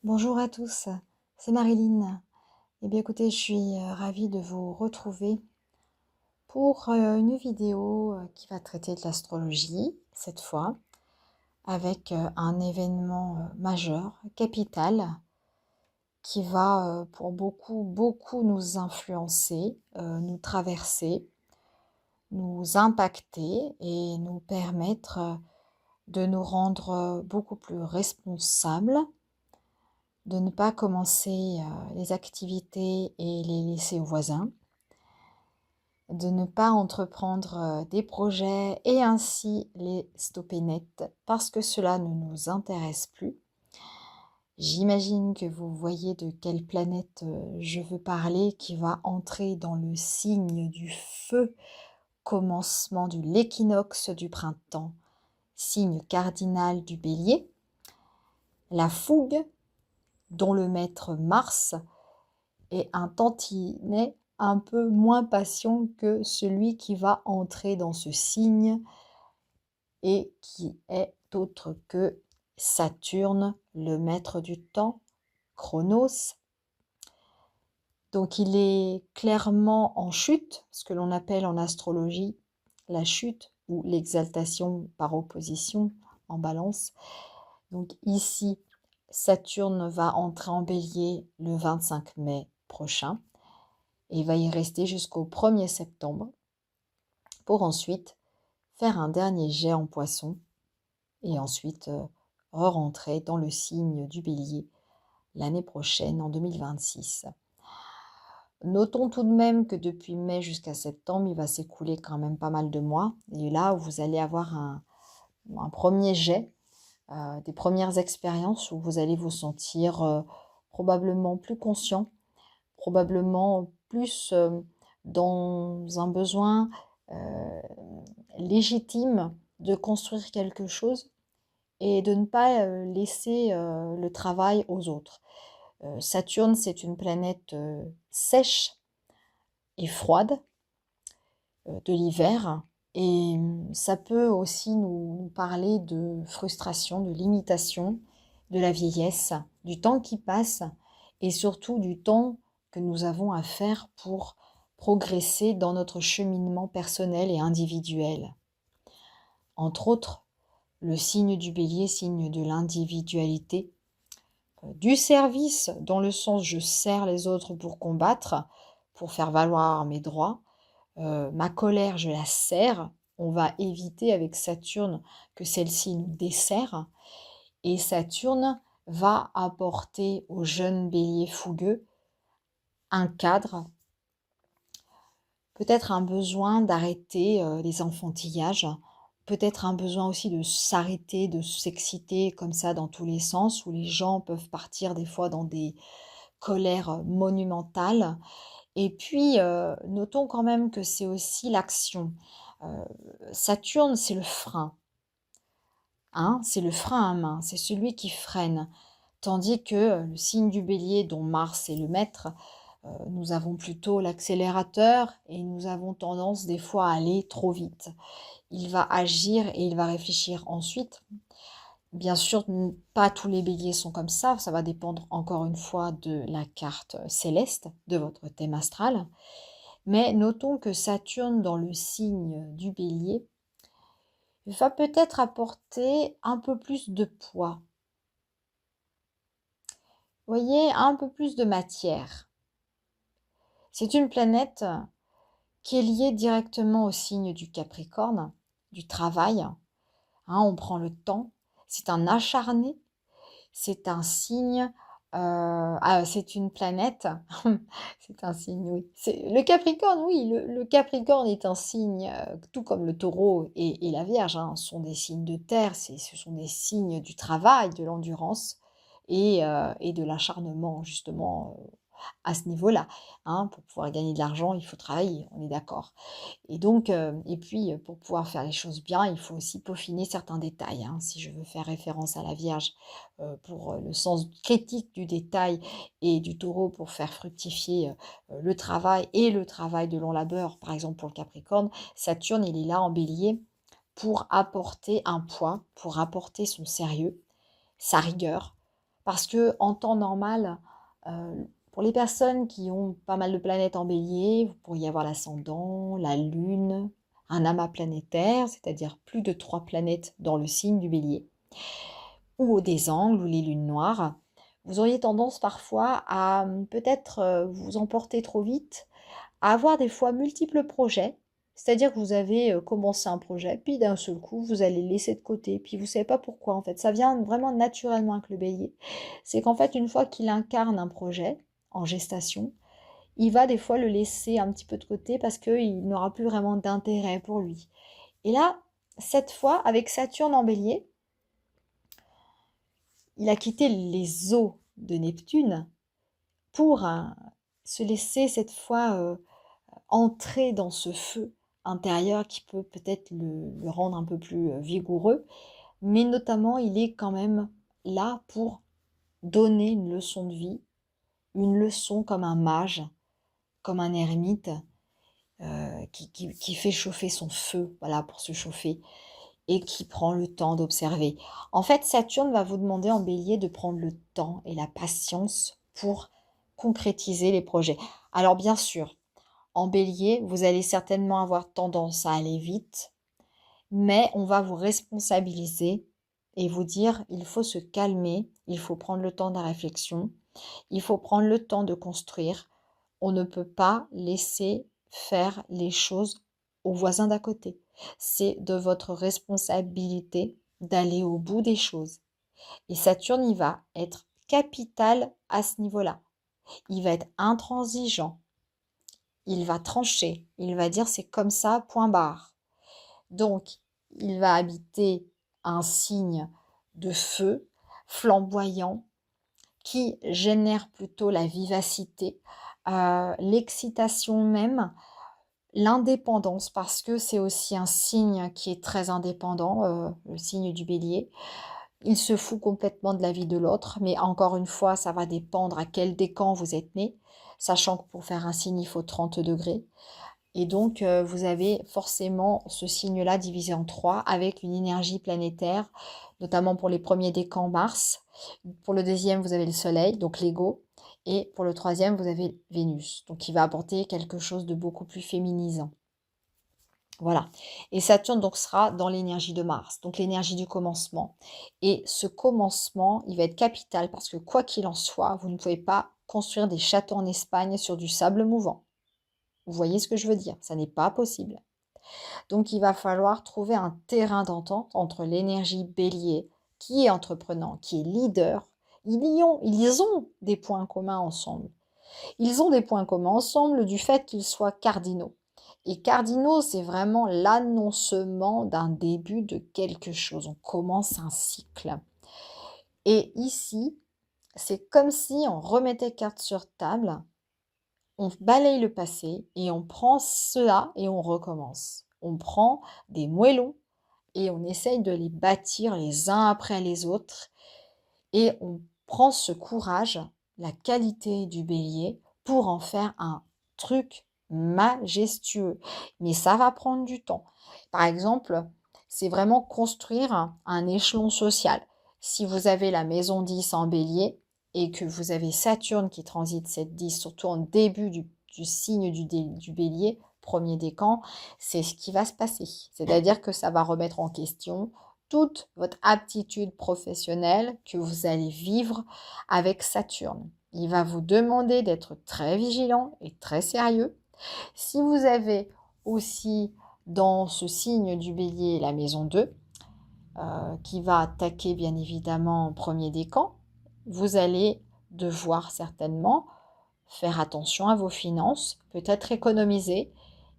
Bonjour à tous, c'est Marilyn. Eh bien écoutez, je suis ravie de vous retrouver pour une vidéo qui va traiter de l'astrologie, cette fois, avec un événement majeur, capital, qui va pour beaucoup nous influencer, nous traverser, nous impacter et nous permettre de nous rendre beaucoup plus responsables, de ne pas commencer les activités et les laisser aux voisins, de ne pas entreprendre des projets et ainsi les stopper net parce que cela ne nous intéresse plus. J'imagine que vous voyez de quelle planète je veux parler, qui va entrer dans le signe du feu, commencement de l'équinoxe du printemps, signe cardinal du Bélier, la fougue, dont le maître Mars est un tantinet un peu moins patient que celui qui va entrer dans ce signe et qui est autre que Saturne, le maître du temps, Chronos. Donc il est clairement en chute, ce que l'on appelle en astrologie la chute ou l'exaltation par opposition en balance. Donc ici, Saturne va entrer en bélier le 25 mai prochain et va y rester jusqu'au 1er septembre pour ensuite faire un dernier jet en poisson et ensuite re-rentrer dans le signe du bélier l'année prochaine en 2026. Notons tout de même que depuis mai jusqu'à septembre, il va s'écouler quand même pas mal de mois. Et là, vous allez avoir un premier jet, des premières expériences où vous allez vous sentir probablement plus conscient, probablement plus dans un besoin légitime de construire quelque chose et de ne pas laisser le travail aux autres. Saturne, c'est une planète sèche et froide de l'hiver, et ça peut aussi nous parler de frustration, de limitation, de la vieillesse, du temps qui passe et surtout du temps que nous avons à faire pour progresser dans notre cheminement personnel et individuel. Entre autres, le signe du bélier, signe de l'individualité, du service dans le sens je sers les autres pour combattre, pour faire valoir mes droits, ma colère je la sers, on va éviter avec Saturne que celle-ci nous dessert, et Saturne va apporter au jeune bélier fougueux un cadre, peut-être un besoin d'arrêter les enfantillages, peut-être un besoin aussi de s'arrêter, de s'exciter comme ça dans tous les sens, où les gens peuvent partir des fois dans des colères monumentales. Et puis, notons quand même que c'est aussi l'action. Saturne, c'est le frein, hein, c'est le frein à main, c'est celui qui freine. Tandis que le signe du bélier, dont Mars est le maître, nous avons plutôt l'accélérateur et nous avons tendance des fois à aller trop vite. Il va agir et il va réfléchir ensuite. Bien sûr, pas tous les béliers sont comme ça va dépendre encore une fois de la carte céleste, de votre thème astral. Mais notons que Saturne dans le signe du bélier va peut-être apporter un peu plus de poids. Vous voyez, un peu plus de matière. C'est une planète qui est liée directement au signe du Capricorne, du travail. Hein, on prend le temps. C'est un acharné. C'est un signe. C'est une planète. C'est un signe, oui. Le Capricorne, oui. Le Capricorne est un signe, tout comme le Taureau et la Vierge, hein, sont des signes de terre. Ce sont des signes du travail, de l'endurance et de l'acharnement, justement, à ce niveau-là. Hein. Pour pouvoir gagner de l'argent, il faut travailler, on est d'accord. Et donc, et puis, pour pouvoir faire les choses bien, il faut aussi peaufiner certains détails. Hein. Si je veux faire référence à la Vierge pour le sens critique du détail et du Taureau pour faire fructifier le travail et le travail de long labeur, par exemple pour le Capricorne, Saturne, il est là en bélier pour apporter un poids, pour apporter son sérieux, sa rigueur, Parce que en temps normal, pour les personnes qui ont pas mal de planètes en bélier, vous pourriez avoir l'ascendant, la lune, un amas planétaire, c'est-à-dire plus de 3 planètes dans le signe du bélier, ou des angles ou les lunes noires. Vous auriez tendance parfois à peut-être vous emporter trop vite, à avoir des fois multiples projets, c'est-à-dire que vous avez commencé un projet, puis d'un seul coup, vous allez le laisser de côté, puis vous ne savez pas pourquoi en fait. Ça vient vraiment naturellement avec le bélier. C'est qu'en fait, une fois qu'il incarne un projet en gestation, il va des fois le laisser un petit peu de côté parce qu'il n'aura plus vraiment d'intérêt pour lui. Et là, cette fois, avec Saturne en bélier, il a quitté les eaux de Neptune pour se laisser cette fois entrer dans ce feu intérieur qui peut peut-être le rendre un peu plus vigoureux, mais notamment il est quand même là pour donner une leçon de vie, une leçon comme un mage, comme un ermite qui fait chauffer son feu, voilà, pour se chauffer, et qui prend le temps d'observer. En fait, Saturne va vous demander en bélier de prendre le temps et la patience pour concrétiser les projets. Alors bien sûr, en bélier, vous allez certainement avoir tendance à aller vite, mais on va vous responsabiliser et vous dire il faut se calmer, il faut prendre le temps de la réflexion, il faut prendre le temps de construire. On ne peut pas laisser faire les choses aux voisins d'à côté. C'est de votre responsabilité d'aller au bout des choses. Et Saturne, il va être capital à ce niveau-là. Il va être intransigeant. Il va trancher. Il va dire c'est comme ça, point barre. Donc, il va habiter un signe de feu, flamboyant, qui génère plutôt la vivacité, l'excitation même, l'indépendance, parce que c'est aussi un signe qui est très indépendant, le signe du bélier. Il se fout complètement de la vie de l'autre, mais encore une fois, ça va dépendre à quel décan vous êtes né, sachant que pour faire un signe, il faut 30 degrés. Et donc, vous avez forcément ce signe-là divisé en 3 avec une énergie planétaire, notamment pour les premiers décans Mars. Pour le deuxième, vous avez le Soleil, donc l'ego. Et pour le troisième, vous avez Vénus, donc qui va apporter quelque chose de beaucoup plus féminisant. Voilà. Et Saturne, donc, sera dans l'énergie de Mars, donc l'énergie du commencement. Et ce commencement, il va être capital parce que quoi qu'il en soit, vous ne pouvez pas construire des châteaux en Espagne sur du sable mouvant. Vous voyez ce que je veux dire? Ça n'est pas possible. Donc, il va falloir trouver un terrain d'entente entre l'énergie bélier, qui est entreprenant, qui est leader. Ils ont des points communs ensemble. Ils ont des points communs ensemble du fait qu'ils soient cardinaux. Et cardinaux, c'est vraiment l'annoncement d'un début de quelque chose. On commence un cycle. Et ici, c'est comme si on remettait carte sur table, on balaye le passé et on prend cela et on recommence. On prend des moellons et on essaye de les bâtir les uns après les autres et on prend ce courage, la qualité du bélier pour en faire un truc majestueux. Mais ça va prendre du temps. Par exemple, c'est vraiment construire un échelon social. Si vous avez la maison 10 en bélier, et que vous avez Saturne qui transite cette 10, surtout en début du signe du bélier, premier décan, c'est ce qui va se passer. C'est-à-dire que ça va remettre en question toute votre aptitude professionnelle que vous allez vivre avec Saturne. Il va vous demander d'être très vigilant et très sérieux. Si vous avez aussi dans ce signe du bélier la maison 2, qui va attaquer bien évidemment en premier décan, vous allez devoir certainement faire attention à vos finances, peut-être économiser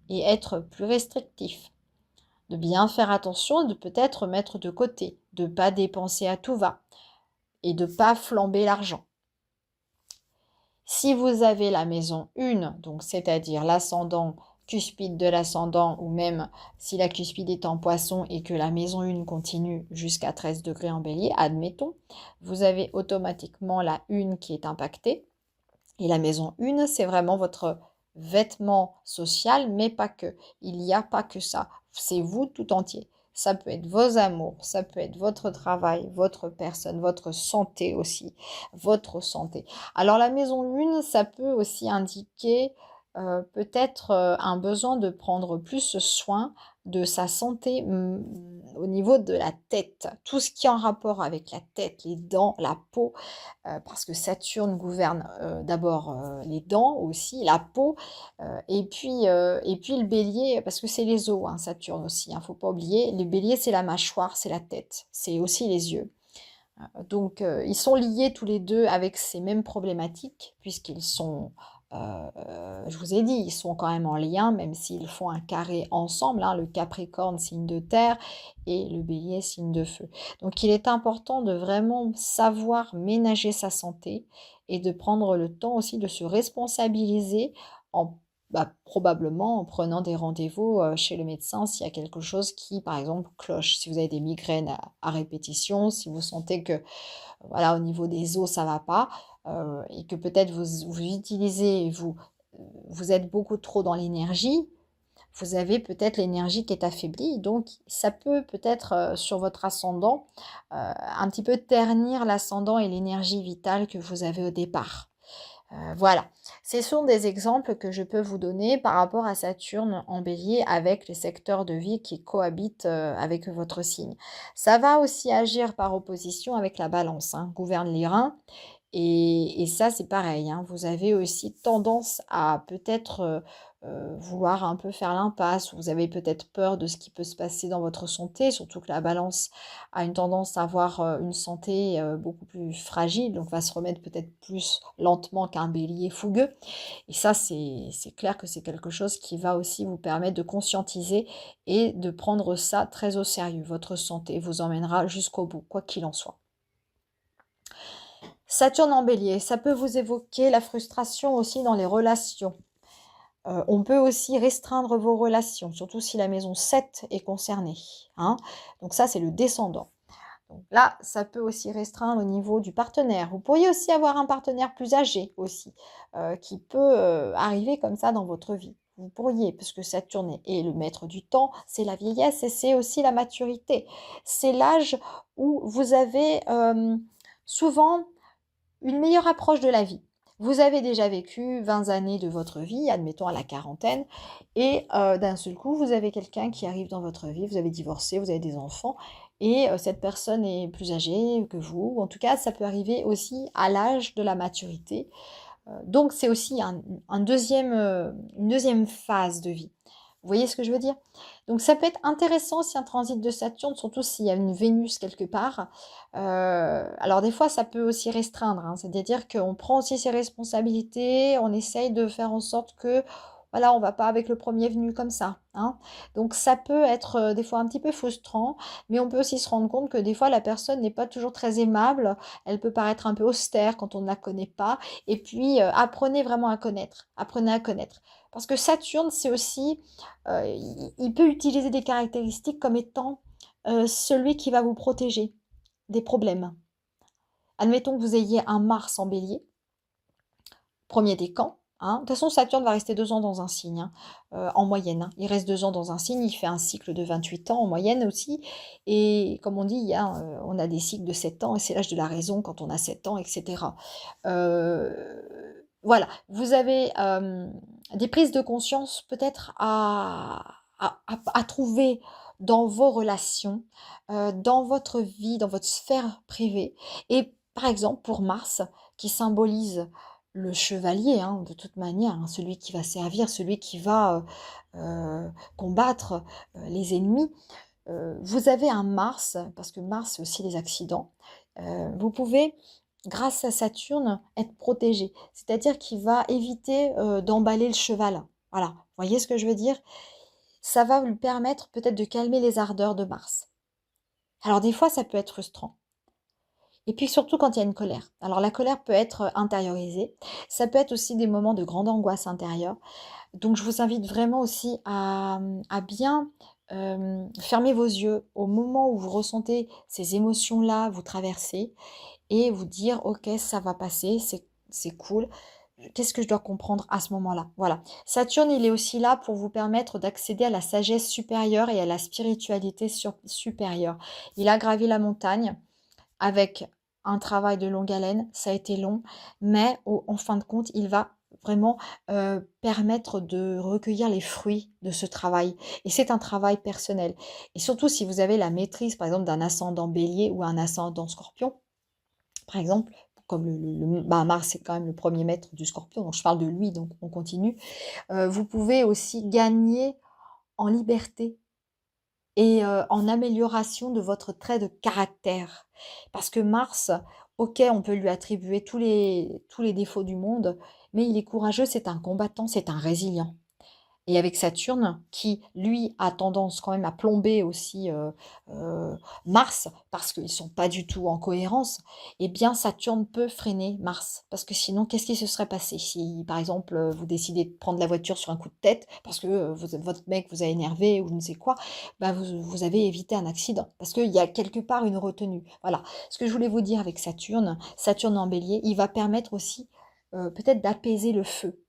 et être plus restrictif. De bien faire attention, de peut-être mettre de côté, de ne pas dépenser à tout va et de ne pas flamber l'argent. Si vous avez la maison 1, donc c'est-à-dire l'ascendant, cuspide de l'ascendant, ou même si la cuspide est en poisson et que la maison 1 continue jusqu'à 13 degrés en bélier, admettons, vous avez automatiquement la 1 qui est impactée. Et la maison 1, c'est vraiment votre vêtement social, mais pas que. Il n'y a pas que ça. C'est vous tout entier. Ça peut être vos amours, ça peut être votre travail, votre personne, votre santé aussi, votre santé. Alors la maison lune, ça peut aussi indiquer peut-être un besoin de prendre plus soin de sa santé au niveau de la tête. Tout ce qui est en rapport avec la tête, les dents, la peau, parce que Saturne gouverne d'abord les dents aussi, la peau, et puis le bélier, parce que c'est les os, hein, Saturne aussi, hein, faut pas oublier. Le bélier, c'est la mâchoire, c'est la tête, c'est aussi les yeux. Donc, ils sont liés tous les deux avec ces mêmes problématiques, puisqu'ils sont, je vous ai dit, ils sont quand même en lien, même s'ils font un carré ensemble, hein, le Capricorne, signe de terre, et le Bélier, signe de feu. Donc, il est important de vraiment savoir ménager sa santé et de prendre le temps aussi de se responsabiliser en probablement en prenant des rendez-vous chez le médecin s'il y a quelque chose qui, par exemple, cloche. Si vous avez des migraines à répétition, si vous sentez que, voilà, au niveau des os, ça va pas, et que peut-être vous utilisez, vous êtes beaucoup trop dans l'énergie, vous avez peut-être l'énergie qui est affaiblie, donc ça peut peut-être sur votre ascendant un petit peu ternir l'ascendant et l'énergie vitale que vous avez au départ. Voilà, ce sont des exemples que je peux vous donner par rapport à Saturne en bélier avec les secteurs de vie qui cohabitent avec votre signe. Ça va aussi agir par opposition avec la balance, hein, gouverne les reins. Et ça, c'est pareil, hein, vous avez aussi tendance à peut-être vouloir un peu faire l'impasse, vous avez peut-être peur de ce qui peut se passer dans votre santé, surtout que la balance a une tendance à avoir une santé beaucoup plus fragile, donc va se remettre peut-être plus lentement qu'un bélier fougueux. Et ça, c'est clair que c'est quelque chose qui va aussi vous permettre de conscientiser et de prendre ça très au sérieux. Votre santé vous emmènera jusqu'au bout, quoi qu'il en soit. Saturne en bélier, ça peut vous évoquer la frustration aussi dans les relations. On peut aussi restreindre vos relations, surtout si la maison 7 est concernée, hein. Donc ça, c'est le descendant. Donc là, ça peut aussi restreindre au niveau du partenaire. Vous pourriez aussi avoir un partenaire plus âgé aussi, qui peut arriver comme ça dans votre vie. Vous pourriez, parce que Saturne est le maître du temps, c'est la vieillesse et c'est aussi la maturité. C'est l'âge où vous avez souvent une meilleure approche de la vie. Vous avez déjà vécu 20 années de votre vie, admettons à la quarantaine, et d'un seul coup, vous avez quelqu'un qui arrive dans votre vie, vous avez divorcé, vous avez des enfants, et cette personne est plus âgée que vous. En tout cas, ça peut arriver aussi à l'âge de la maturité. Donc, c'est aussi une deuxième phase de vie. Vous voyez ce que je veux dire? Donc ça peut être intéressant si un transit de Saturne, surtout s'il y a une Vénus quelque part. Alors des fois, ça peut aussi restreindre, hein, c'est-à-dire qu'on prend aussi ses responsabilités, on essaye de faire en sorte que, voilà, on va pas avec le premier venu comme ça, hein. Donc ça peut être des fois un petit peu frustrant, mais on peut aussi se rendre compte que des fois, la personne n'est pas toujours très aimable, elle peut paraître un peu austère quand on ne la connaît pas, et puis apprenez vraiment à connaître, apprenez à connaître. Parce que Saturne, c'est aussi il peut utiliser des caractéristiques comme étant celui qui va vous protéger des problèmes. Admettons que vous ayez un Mars en bélier, premier décan. Hein. De toute façon, Saturne va rester 2 ans dans un signe, hein, en moyenne. Hein. Il reste 2 ans dans un signe, il fait un cycle de 28 ans en moyenne aussi. Et comme on dit, on a des cycles de 7 ans, et c'est l'âge de la raison quand on a 7 ans, etc. Voilà, vous avez des prises de conscience peut-être à trouver dans vos relations, dans votre vie, dans votre sphère privée. Et par exemple, pour Mars, qui symbolise le chevalier, hein, de toute manière, hein, celui qui va servir, celui qui va combattre les ennemis, vous avez un Mars, parce que Mars, c'est aussi les accidents. Vous pouvez, grâce à Saturne, être protégé. C'est-à-dire qu'il va éviter d'emballer le cheval. Voilà, vous voyez ce que je veux dire? Ça va lui permettre peut-être de calmer les ardeurs de Mars. Alors des fois, ça peut être frustrant. Et puis surtout quand il y a une colère. Alors la colère peut être intériorisée. Ça peut être aussi des moments de grande angoisse intérieure. Donc je vous invite vraiment aussi à bien fermer vos yeux au moment où vous ressentez ces émotions-là vous traverser et vous dire ok, ça va passer, c'est cool, qu'est-ce que je dois comprendre à ce moment-là? Voilà. Saturne, il est aussi là pour vous permettre d'accéder à la sagesse supérieure et à la spiritualité supérieure. Il a gravi la montagne avec un travail de longue haleine, ça a été long, mais en fin de compte, il va vraiment permettre de recueillir les fruits de ce travail. Et c'est un travail personnel. Et surtout si vous avez la maîtrise, par exemple, d'un ascendant bélier ou un ascendant scorpion, par exemple, comme Mars, c'est quand même le premier maître du scorpion, donc je parle de lui, donc on continue. Vous pouvez aussi gagner en liberté et en amélioration de votre trait de caractère. Parce que Mars, OK, on peut lui attribuer tous les défauts du monde, mais il est courageux, c'est un combattant, c'est un résilient. Et avec Saturne, qui lui a tendance quand même à plomber aussi heu, Mars, parce qu'ils ne sont pas du tout en cohérence, eh bien Saturne peut freiner Mars. Parce que sinon, qu'est-ce qui se serait passé si, par exemple, vous décidez de prendre la voiture sur un coup de tête parce que votre mec vous a énervé ou je ne sais quoi, bah vous avez évité un accident. Parce qu'il y a quelque part une retenue. Voilà. Ce que je voulais vous dire avec Saturne, Saturne en bélier, il va permettre aussi peut-être d'apaiser le feu.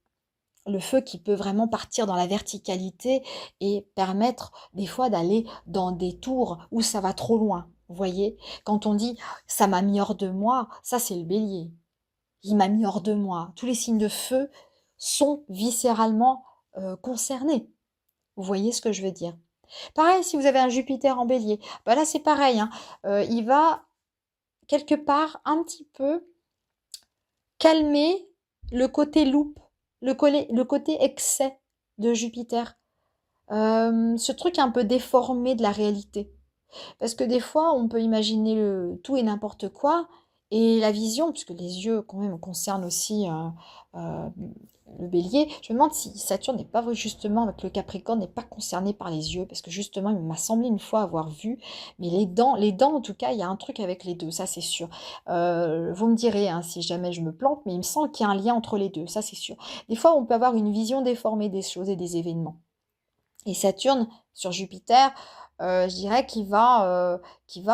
Le feu qui peut vraiment partir dans la verticalité et permettre des fois d'aller dans des tours où ça va trop loin. Vous voyez? Quand on dit: «Ça m'a mis hors de moi», ça c'est le bélier. Il m'a mis hors de moi. Tous les signes de feu sont viscéralement, concernés. Vous voyez ce que je veux dire? Pareil si vous avez un Jupiter en bélier, bah là c'est pareil, hein, il va quelque part un petit peu calmer le côté loupe, le côté excès de Jupiter. Ce truc un peu déformé de la réalité. Parce que des fois, on peut imaginer tout et n'importe quoi, et la vision, puisque les yeux quand même concernent aussi le bélier, je me demande si Saturne n'est pas justement avec le Capricorne, n'est pas concerné par les yeux, parce que justement, il m'a semblé une fois avoir vu, mais les dents en tout cas, il y a un truc avec les deux, ça c'est sûr. Vous me direz hein, si jamais je me plante, mais il me semble qu'il y a un lien entre les deux, ça c'est sûr. Des fois, on peut avoir une vision déformée des choses et des événements. Et Saturne sur Jupiter, je dirais qu'il va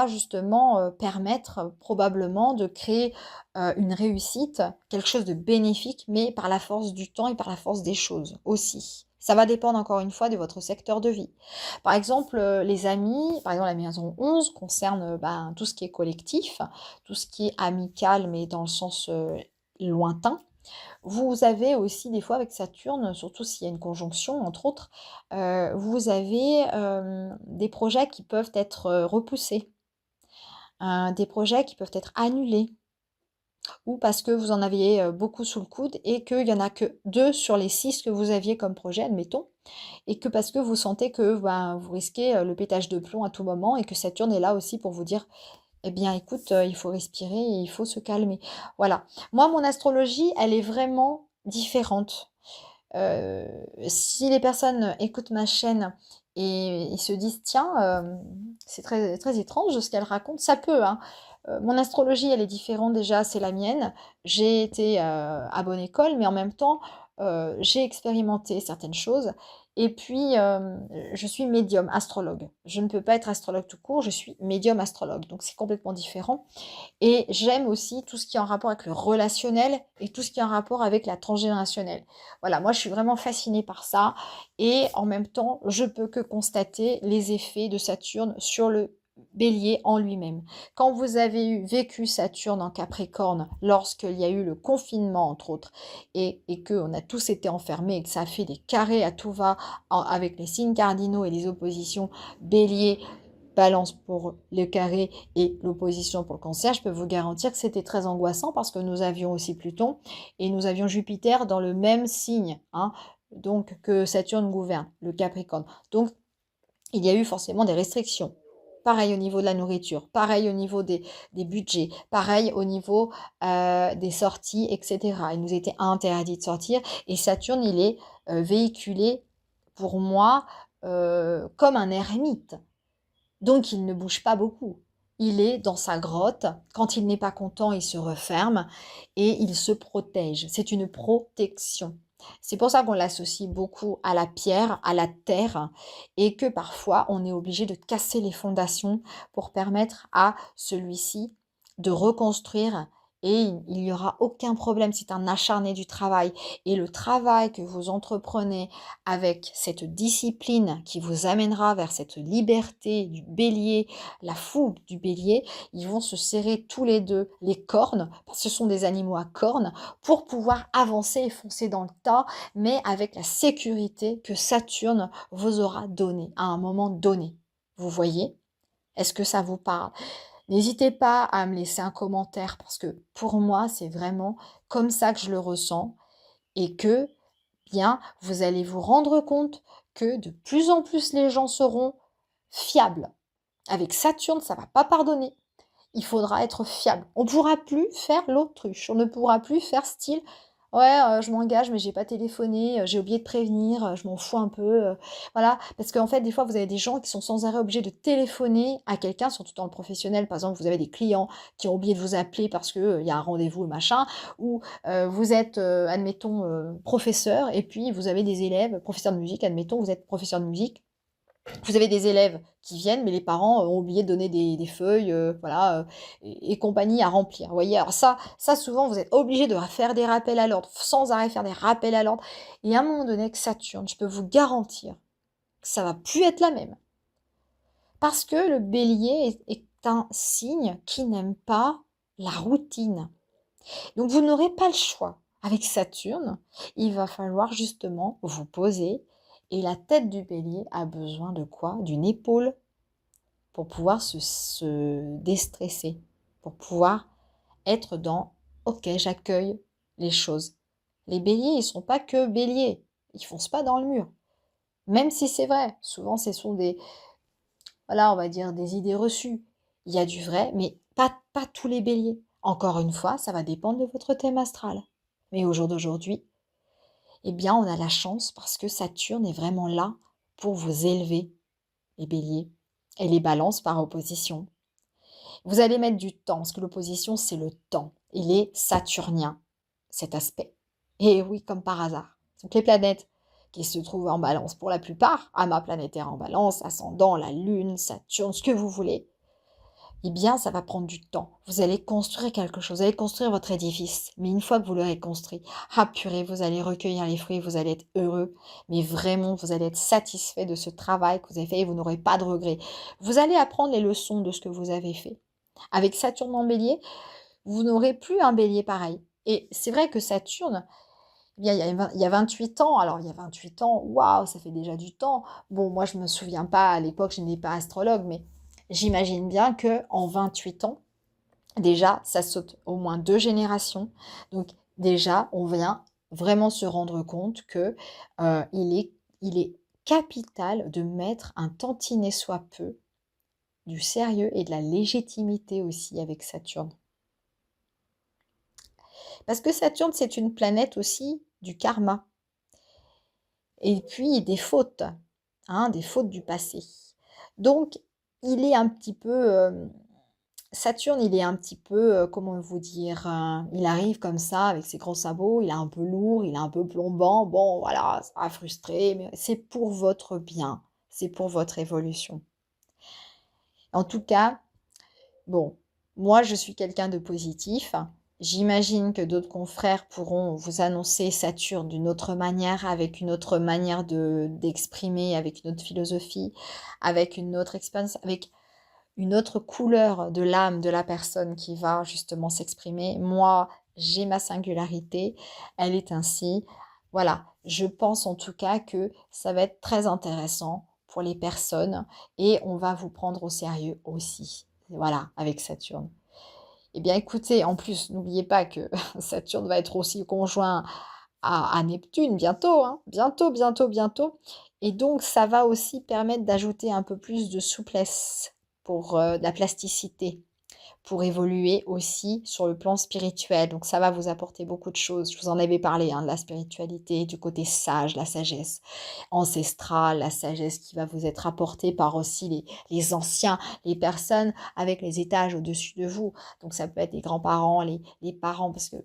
justement, permettre probablement de créer, une réussite, quelque chose de bénéfique, mais par la force du temps et par la force des choses aussi. Ça va dépendre encore une fois de votre secteur de vie. Par exemple, les amis, par exemple la maison 11 concerne, ben, tout ce qui est collectif, tout ce qui est amical, mais dans le sens, lointain. Vous avez aussi des fois avec Saturne, surtout s'il y a une conjonction entre autres, vous avez, des projets qui peuvent être, repoussés, des projets qui peuvent être annulés ou parce que vous en aviez, beaucoup sous le coude et qu'il y en a que 2 sur les 6 que vous aviez comme projet, admettons, et que parce que vous sentez que, ben, vous risquez, le pétage de plomb à tout moment et que Saturne est là aussi pour vous dire: «Eh bien écoute, il faut respirer et il faut se calmer». Voilà. Moi, mon astrologie, elle est vraiment différente. Si les personnes écoutent ma chaîne et se disent: «Tiens, c'est très très étrange ce qu'elle raconte», ça peut, hein. Mon astrologie, elle est différente déjà, c'est la mienne. J'ai été, à bonne école, mais en même temps, j'ai expérimenté certaines choses et puis, je suis médium astrologue. Je ne peux pas être astrologue tout court, je suis médium astrologue, donc c'est complètement différent. Et j'aime aussi tout ce qui est en rapport avec le relationnel et tout ce qui est en rapport avec la transgénérationnelle. Voilà, moi je suis vraiment fascinée par ça et en même temps, je peux que constater les effets de Saturne sur le bélier en lui-même. Quand vous avez vécu Saturne en Capricorne, lorsqu'il y a eu le confinement entre autres, et qu'on a tous été enfermés et que ça a fait des carrés à tout va avec les signes cardinaux et les oppositions bélier, Balance pour le carré et l'opposition pour le cancer, je peux vous garantir que c'était très angoissant parce que nous avions aussi Pluton et nous avions Jupiter dans le même signe, hein, donc que Saturne gouverne, le Capricorne. Donc, il y a eu forcément des restrictions. Pareil au niveau de la nourriture, pareil au niveau des budgets, pareil au niveau des sorties, etc. Il nous était interdit de sortir et Saturne, il est véhiculé pour moi comme un ermite. Donc il ne bouge pas beaucoup. Il est dans sa grotte. Quand il n'est pas content, il se referme et il se protège. C'est une protection. C'est pour ça qu'on l'associe beaucoup à la pierre, à la terre, et que parfois on est obligé de casser les fondations pour permettre à celui-ci de reconstruire et il n'y aura aucun problème. C'est un acharné du travail. Et le travail que vous entreprenez avec cette discipline qui vous amènera vers cette liberté du bélier, la fougue du bélier, ils vont se serrer tous les deux les cornes, parce que ce sont des animaux à cornes, pour pouvoir avancer et foncer dans le tas, mais avec la sécurité que Saturne vous aura donnée à un moment donné. Vous voyez? Est-ce que ça vous parle? N'hésitez pas à me laisser un commentaire parce que pour moi, c'est vraiment comme ça que je le ressens et que bien, vous allez vous rendre compte que de plus en plus les gens seront fiables. Avec Saturne, ça ne va pas pardonner. Il faudra être fiable. On ne pourra plus faire l'autruche. On ne pourra plus faire style ouais, je m'engage, mais j'ai pas téléphoné, j'ai oublié de prévenir, je m'en fous un peu. Voilà, parce qu'en fait, des fois, vous avez des gens qui sont sans arrêt obligés de téléphoner à quelqu'un, surtout dans le professionnel. Par exemple, vous avez des clients qui ont oublié de vous appeler parce que il y a un rendez-vous et machin, ou vous êtes, admettons, professeur, et puis vous avez des élèves, professeur de musique, admettons, vous êtes professeur de musique, vous avez des élèves qui viennent, mais les parents ont oublié de donner des feuilles, voilà, et compagnie à remplir. Vous voyez, alors ça souvent, vous êtes obligé de faire des rappels à l'ordre, sans arrêt faire des rappels à l'ordre. Et à un moment donné, avec Saturne, je peux vous garantir que ça va plus être la même. Parce que le bélier est un signe qui n'aime pas la routine. Donc vous n'aurez pas le choix. Avec Saturne, il va falloir justement vous poser. Et la tête du bélier a besoin de quoi? D'une épaule pour pouvoir se déstresser, pour pouvoir être dans OK, j'accueille les choses. Les béliers, ils ne sont pas que béliers, ils ne foncent pas dans le mur. Même si c'est vrai, souvent ce sont des, voilà, on va dire des idées reçues. Il y a du vrai, mais pas tous les béliers. Encore une fois, ça va dépendre de votre thème astral. Mais au jour d'aujourd'hui, eh bien, on a la chance parce que Saturne est vraiment là pour vous élever, les béliers, et les balances par opposition. Vous allez mettre du temps, parce que l'opposition, c'est le temps. Il est saturnien, cet aspect. Et oui, comme par hasard. Donc les planètes qui se trouvent en balance, pour la plupart, ma planétaire en balance, ascendant, la Lune, Saturne, ce que vous voulez, eh bien, ça va prendre du temps. Vous allez construire quelque chose, vous allez construire votre édifice. Mais une fois que vous l'aurez construit, ah purée, vous allez recueillir les fruits, vous allez être heureux. Mais vraiment, vous allez être satisfait de ce travail que vous avez fait et vous n'aurez pas de regrets. Vous allez apprendre les leçons de ce que vous avez fait. Avec Saturne en bélier, vous n'aurez plus un bélier pareil. Et c'est vrai que Saturne, eh bien, il y a 28 ans, alors il y a 28 ans, waouh, ça fait déjà du temps. Bon, moi je ne me souviens pas, à l'époque je n'étais pas astrologue, mais j'imagine bien qu'en 28 ans, déjà, ça saute au moins 2 générations. Donc déjà, on vient vraiment se rendre compte que il est capital de mettre un tantinet soit peu du sérieux et de la légitimité aussi avec Saturne. Parce que Saturne, c'est une planète aussi du karma. Et puis des fautes, hein, des fautes du passé. Donc, il est un petit peu... Saturne, il est un petit peu, comment vous dire, il arrive comme ça avec ses gros sabots, il est un peu lourd, il est un peu plombant. Bon, voilà, ça va frustrer, mais c'est pour votre bien, c'est pour votre évolution. En tout cas, bon, moi je suis quelqu'un de positif. J'imagine que d'autres confrères pourront vous annoncer Saturne d'une autre manière, avec une autre manière d'exprimer, avec une autre philosophie, avec une autre expérience, avec une autre couleur de l'âme de la personne qui va justement s'exprimer. Moi, j'ai ma singularité, elle est ainsi. Voilà, je pense en tout cas que ça va être très intéressant pour les personnes et on va vous prendre au sérieux aussi. Voilà, avec Saturne. Eh bien écoutez, en plus, n'oubliez pas que Saturne va être aussi conjoint à Neptune bientôt, hein, bientôt, bientôt, bientôt. Et donc, ça va aussi permettre d'ajouter un peu plus de souplesse pour de la plasticité, pour évoluer aussi sur le plan spirituel. Donc, ça va vous apporter beaucoup de choses. Je vous en avais parlé, hein, de la spiritualité, du côté sage, la sagesse ancestrale, la sagesse qui va vous être apportée par aussi les anciens, les personnes avec les étages au-dessus de vous. Donc, ça peut être les grands-parents, les parents, parce que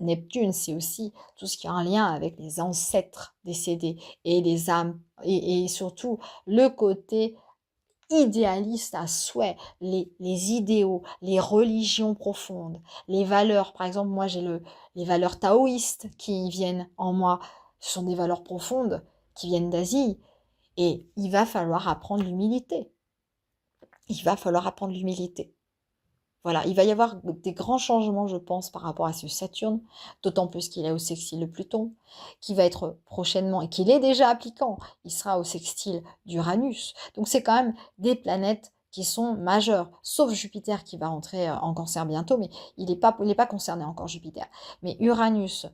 Neptune, c'est aussi tout ce qui a un lien avec les ancêtres décédés et les âmes, et surtout le côté idéalistes à souhait, les idéaux, les religions profondes, les valeurs. Par exemple, moi, j'ai les valeurs taoïstes qui viennent en moi. Ce sont des valeurs profondes qui viennent d'Asie. Et il va falloir apprendre l'humilité. Il va falloir apprendre l'humilité. Voilà, il va y avoir des grands changements, je pense, par rapport à ce Saturne, d'autant plus qu'il est au sextile de Pluton, qui va être prochainement, et qu'il est déjà appliquant, il sera au sextile d'Uranus. Donc c'est quand même des planètes qui sont majeures, sauf Jupiter qui va entrer en Cancer bientôt, mais il n'est pas concerné encore, Jupiter. Mais Uranus,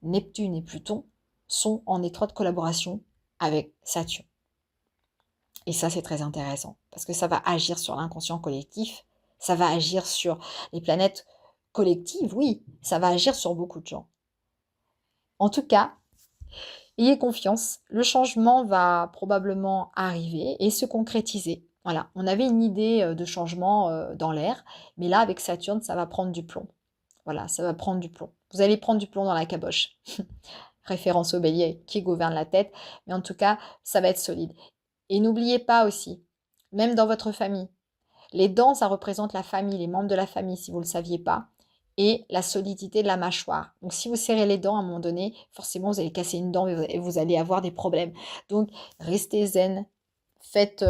Neptune et Pluton sont en étroite collaboration avec Saturne. Et ça, c'est très intéressant, parce que ça va agir sur l'inconscient collectif, ça va agir sur les planètes collectives, oui, ça va agir sur beaucoup de gens. En tout cas, ayez confiance, le changement va probablement arriver et se concrétiser. Voilà, on avait une idée de changement dans l'air, mais là, avec Saturne, ça va prendre du plomb. Voilà, ça va prendre du plomb. Vous allez prendre du plomb dans la caboche. Référence au bélier qui gouverne la tête, mais en tout cas, ça va être solide. Et n'oubliez pas aussi, même dans votre famille, les dents, ça représente la famille, les membres de la famille, si vous ne le saviez pas, et la solidité de la mâchoire. Donc, si vous serrez les dents à un moment donné, forcément, vous allez casser une dent et vous allez avoir des problèmes. Donc, restez zen, faites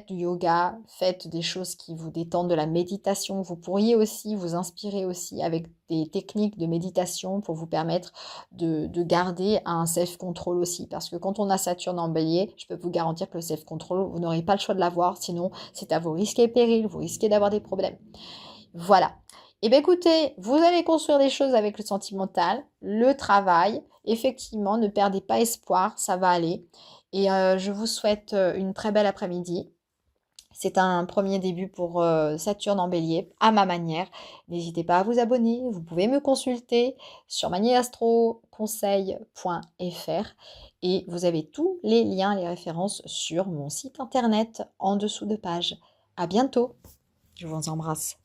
du yoga, faites des choses qui vous détendent, de la méditation. Vous pourriez aussi vous inspirer aussi avec des techniques de méditation pour vous permettre de garder un self-control aussi. Parce que quand on a Saturne en bélier, je peux vous garantir que le self-control, vous n'aurez pas le choix de l'avoir. Sinon, c'est à vos risques et périls, vous risquez d'avoir des problèmes. Voilà. Eh bien écoutez, vous allez construire des choses avec le sentimental, le travail. Effectivement, ne perdez pas espoir, ça va aller. Et je vous souhaite une très belle après-midi. C'est un premier début pour Saturne en bélier, à ma manière. N'hésitez pas à vous abonner. Vous pouvez me consulter sur maniastroconseil.fr et vous avez tous les liens, les références sur mon site internet en dessous de page. À bientôt. Je vous embrasse.